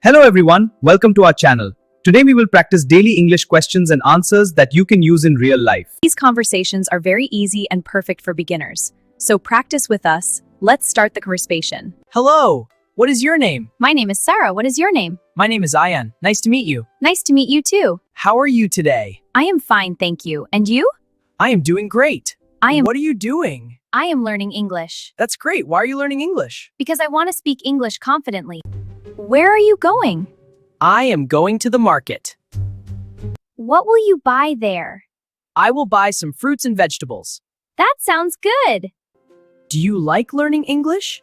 Hello everyone, welcome to our channel. Today we will practice daily English questions and answers that you can use in real life. These conversations are very easy and perfect for beginners. So practice with us. Let's start the conversation. Hello, what is your name? My name is Sara. What is your name? My name is Ayan. Nice to meet you. Nice to meet you too. How are you today? I am fine, thank you. And you? I am doing great. I am What are you doing? learning English That's great. Why are you learning English? because I want to speak English confidently. Where are you going? I am going to the market. What will you buy there? I will buy some fruits and vegetables. That sounds good. Do you like learning English?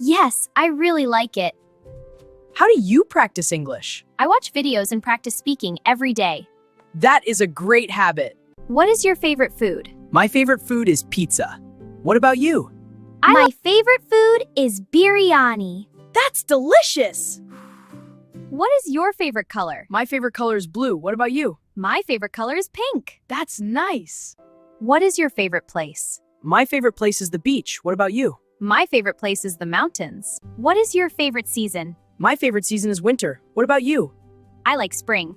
Yes, I really like it. How do you practice English? I watch videos and practice speaking every day. That is a great habit. What is your favorite food? My favorite food is pizza. What about you? My favorite food is biryani. That's delicious. What is your favorite color? My favorite color is blue. What about you? My favorite color is pink. That's nice. What is your favorite place? My favorite place is the beach. What about you? My favorite place is the mountains. What is your favorite season? My favorite season is winter. What about you? I like spring.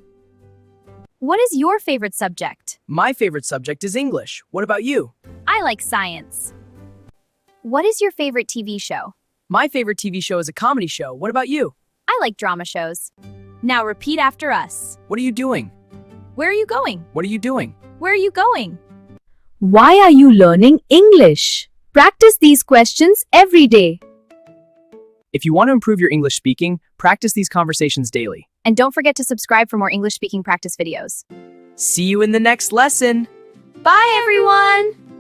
What is your favorite subject? My favorite subject is English. What about you? I like science. What is your favorite TV show? My favorite TV show is a comedy show. What about you? I like drama shows. Now repeat after us. What are you doing? Where are you going? What are you doing? Where are you going? Why are you learning English? Practice these questions every day. If you want to improve your English speaking, practice these conversations daily. And don't forget to subscribe for more English speaking practice videos. See you in the next lesson. Bye, everyone!